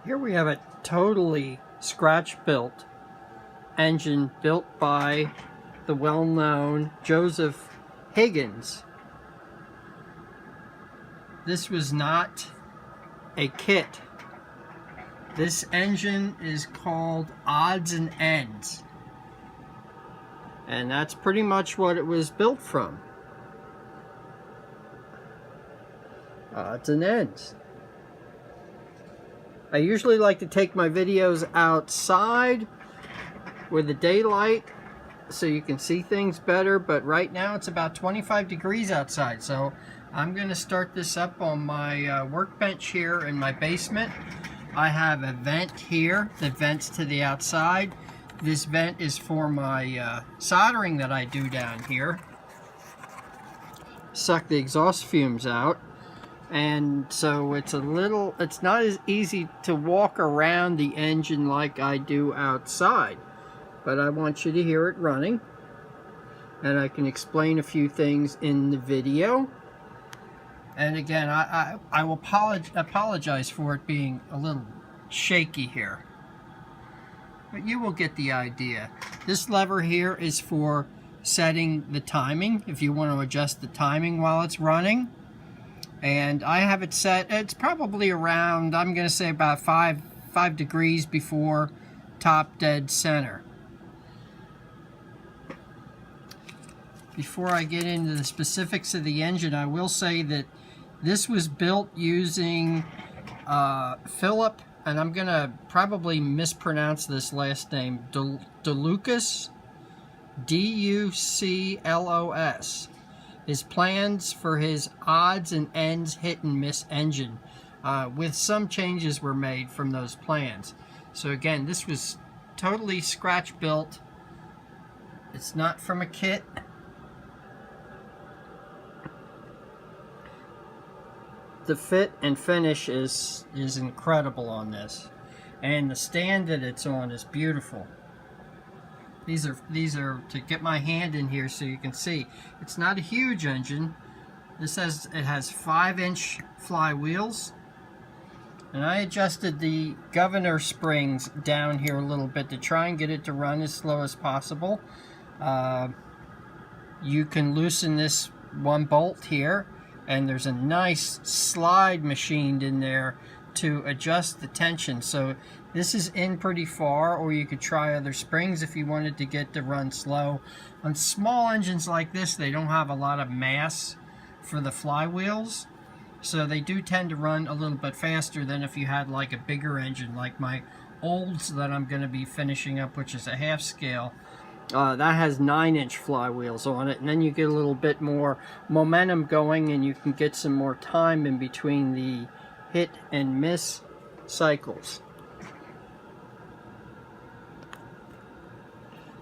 Here we have a totally scratch-built engine built by the well-known Joseph Higgins. This was not a kit. This engine is called odds and ends. And that's pretty much what it was built from. Odds and ends. I usually like to take my videos outside with the daylight so you can see things better, but right now it's about 25 degrees outside, so I'm going to start this up on my workbench here in my basement. I have a vent here that vents to the outside. This vent is for my soldering that I do down here. Suck the exhaust fumes out. And so it's not as easy to walk around the engine like I do outside. But I want you to hear it running. And I can explain a few things in the video. And again, I will apologize for it being a little shaky here. But you will get the idea. This lever here is for setting the timing, if you want to adjust the timing while it's running. And I have it set, it's probably around, I'm going to say about 5 degrees before top dead center. Before I get into the specifics of the engine, I will say that this was built using Philip, and I'm going to probably mispronounce this last name, Duclos, D-U-C-L-O-S. His plans for his odds and ends hit and miss engine, with some changes were made from those plans. So again, this was totally scratch built. It's not from a kit. The fit and finish is incredible on this, and the stand that it's on is beautiful. These are to get my hand in here so you can see. It's not a huge engine. It has 5-inch flywheels, and I adjusted the governor springs down here a little bit to try and get it to run as slow as possible. You can loosen this one bolt here, and there's a nice slide machined in there to adjust the tension. So this is in pretty far, or you could try other springs if you wanted to get to run slow. On small engines like this, they don't have a lot of mass for the flywheels, so they do tend to run a little bit faster than if you had like a bigger engine like my olds that I'm going to be finishing up, which is a half scale. That has 9-inch flywheels on it, and then you get a little bit more momentum going, and you can get some more time in between the hit and miss cycles.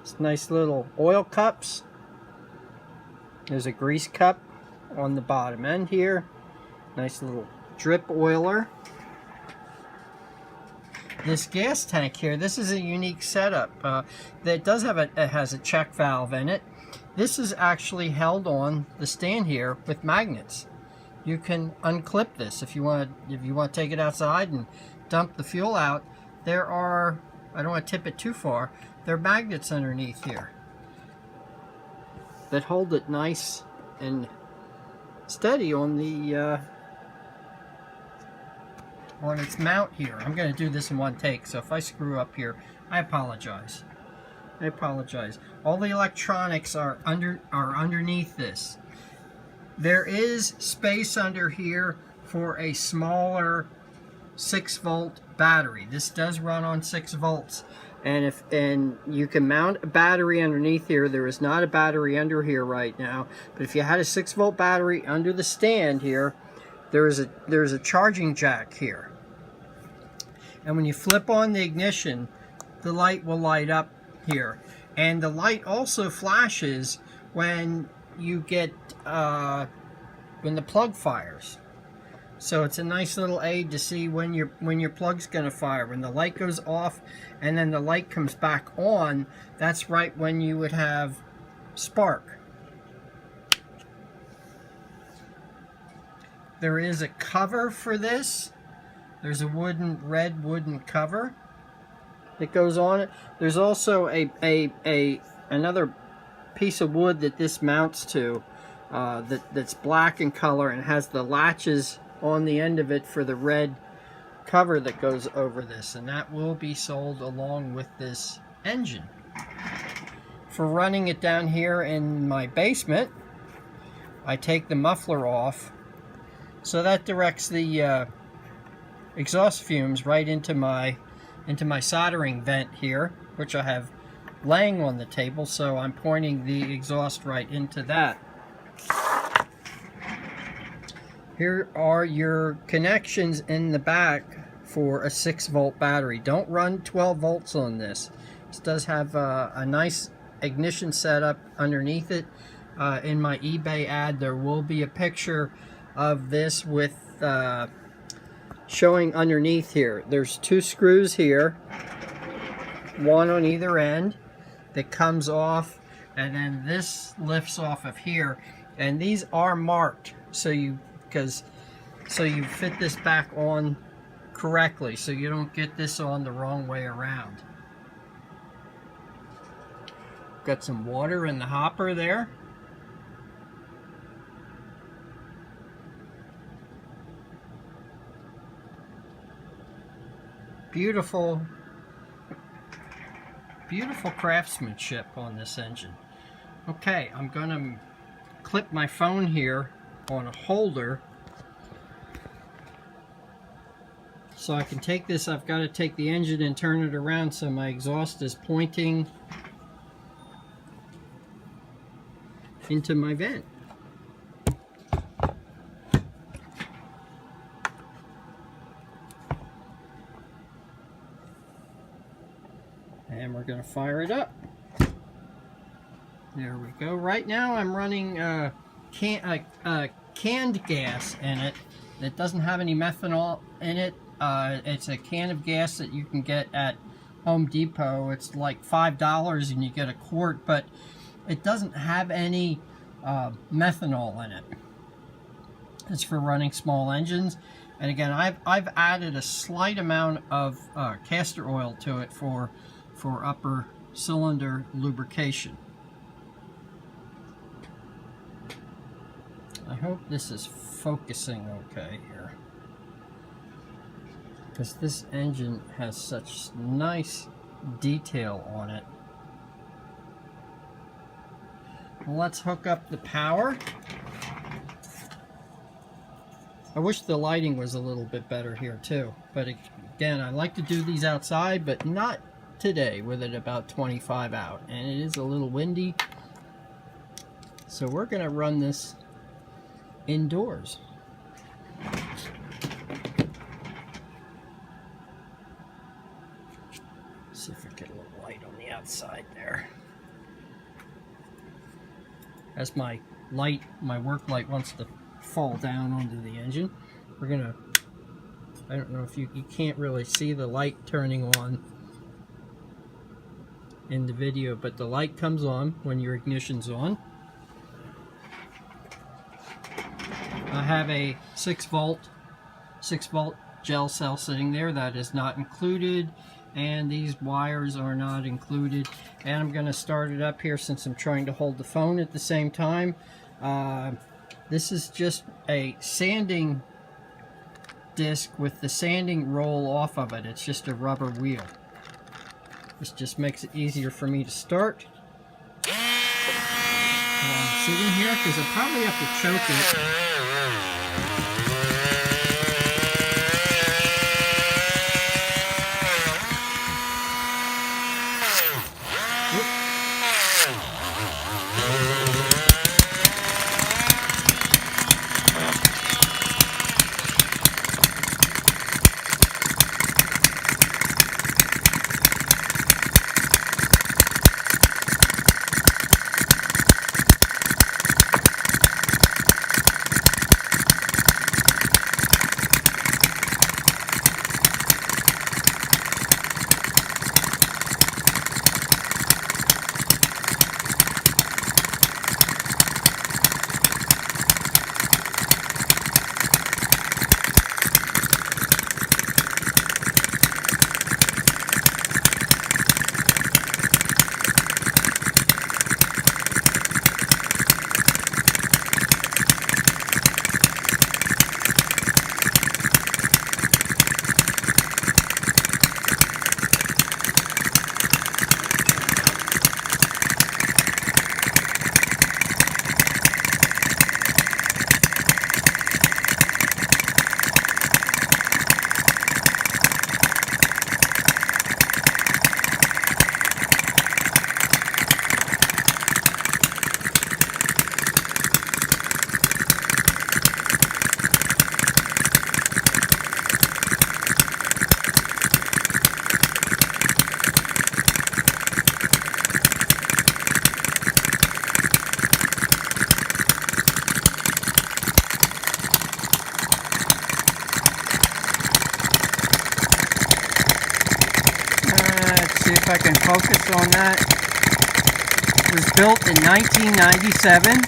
It's nice little oil cups. There's a grease cup on the bottom end here. Nice little drip oiler. This gas tank here, this is a unique setup. It has a check valve in it. This is actually held on the stand here with magnets. You can unclip this if you want to take it outside and dump the fuel out. There are, I don't want to tip it too far, there are magnets underneath here that hold it nice and steady on the on its mount here. I'm going to do this in one take, so if I screw up here, I apologize. I apologize. All the electronics are underneath this. There is space under here for a smaller 6-volt battery. This does run on 6 volts, and you can mount a battery underneath here. There is not a battery under here right now, but if you had a 6-volt battery under the stand here, there's a charging jack here. And when you flip on the ignition, the light will light up here, and the light also flashes when you get when the plug fires. So it's a nice little aid to see when your plug's going to fire. When the light goes off and then the light comes back on, that's right when you would have spark. There is a cover for this. There's a red wooden cover that goes on it. There's also another piece of wood that this mounts to that's black in color and has the latches on the end of it for the red cover that goes over this, and that will be sold along with this engine. For running it down here in my basement, I take the muffler off, so that directs the exhaust fumes right into my soldering vent here, which I have laying on the table, so I'm pointing the exhaust right into that. Here are your connections in the back for a 6-volt battery. Don't run 12 volts on this. This does have a nice ignition setup underneath it. In my eBay ad, there will be a picture of this with showing underneath here. There's 2 screws here, one on either end, that comes off, and then this lifts off of here, and these are marked so you fit this back on correctly, so you don't get this on the wrong way around. Got some water in the hopper there. Beautiful craftsmanship on this engine. Okay, I'm gonna clip my phone here on a holder so I can take this. I've got to take the engine and turn it around so my exhaust is pointing into my vent. And we're going to fire it up. There we go. Right now I'm running canned gas in it. It doesn't have any methanol in it. It's a can of gas that you can get at Home Depot. It's like $5 and you get a quart, but it doesn't have any methanol in it. It's for running small engines. And again, I've added a slight amount of castor oil to it for upper cylinder lubrication. I hope this is focusing okay here, because this engine has such nice detail on it. Well, let's hook up the power. I wish the lighting was a little bit better here too, but again, I like to do these outside, but not today with it about 25 out, and it is a little windy, so we're going to run this indoors. See if I get a little light on the outside there. As my work light wants to fall down onto the engine, we're gonna, I don't know if you can't really see the light turning on in the video, but the light comes on when your ignition's on. I have a 6-volt gel cell sitting there that is not included, and these wires are not included. And I'm going to start it up here since I'm trying to hold the phone at the same time. This is just a sanding disc with the sanding roll off of it. It's just a rubber wheel. This just makes it easier for me to start. I'm sitting here because I probably have to choke it. see if I can focus on that. It was built in 1997.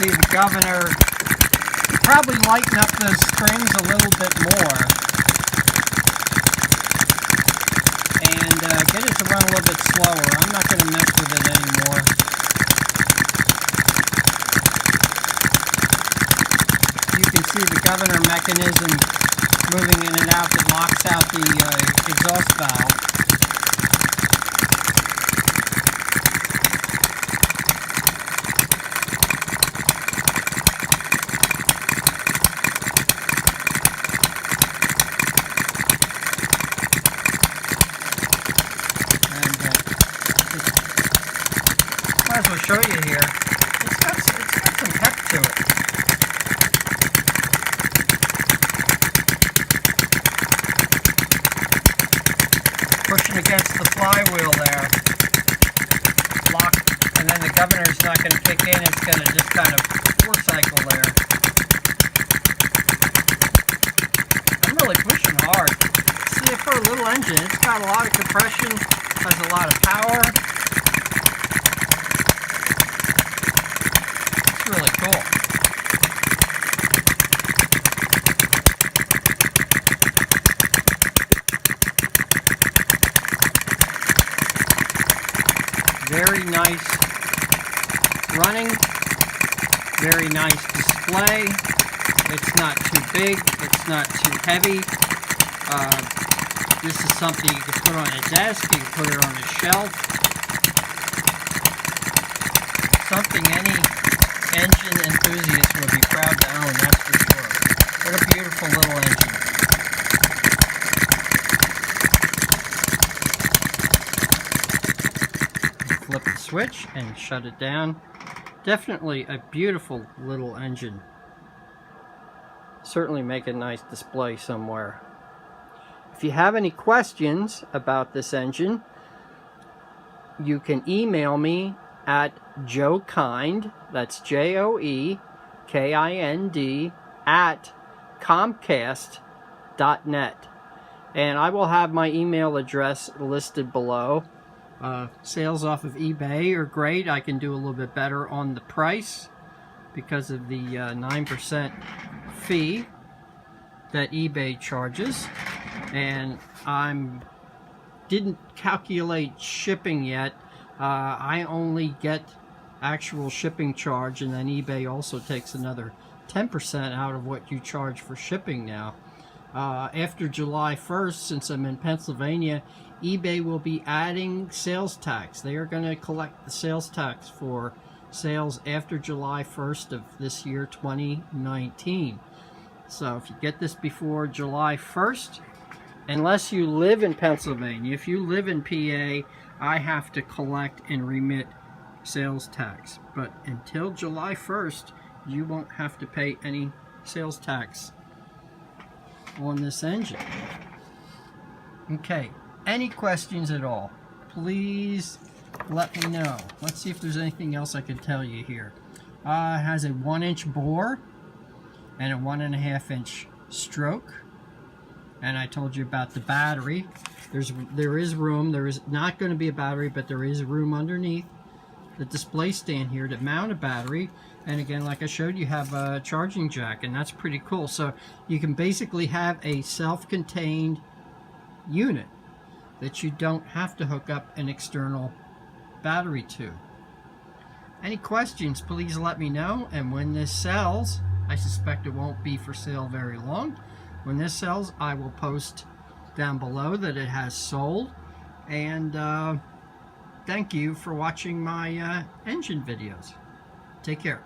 See the governor probably lighten up those strings a little bit more and get it to run a little bit slower. I'm not going to mess with it anymore. You can see the governor mechanism moving in and out that locks out the exhaust valve. Might as well show you here. It's got some pep to it. Pushing against the flywheel there. Lock, and then the governor's not going to kick in. It's going to just kind of four-cycle there. I'm really pushing hard. See, for a little engine, it's got a lot of compression, has a lot of power. Really cool. Very nice running, very nice display. It's not too big, it's not too heavy. This is something you can put on a desk, you can put it on a shelf. Something any engine enthusiast would be proud to own, that's for sure. What a beautiful little engine. Flip the switch and shut it down. Definitely a beautiful little engine. Certainly make a nice display somewhere. If you have any questions about this engine, you can email me at JoeKind, that's JoeKind, at Comcast.net. And I will have my email address listed below. Sales off of eBay are great. I can do a little bit better on the price because of the 9% fee that eBay charges. And didn't calculate shipping yet. I only get actual shipping charge, and then eBay also takes another 10% out of what you charge for shipping now. After July 1st, since I'm in Pennsylvania, eBay will be adding sales tax. They are going to collect the sales tax for sales after July 1st of this year, 2019. So if you get this before July 1st, unless you live in Pennsylvania, if you live in PA, I have to collect and remit sales tax. But until July 1st, you won't have to pay any sales tax on this engine. Okay, any questions at all, please let me know. Let's see if there's anything else I can tell you here. It has a 1-inch bore and a 1.5-inch stroke. And I told you about the battery. There is room. There is not going to be a battery, but there is room underneath the display stand here to mount a battery. And again, like I showed you, have a charging jack, and that's pretty cool. So you can basically have a self-contained unit that you don't have to hook up an external battery to. Any questions, please let me know. And when this sells, I suspect it won't be for sale very long. When this sells, I will post down below that it has sold. And thank you for watching my engine videos. Take care.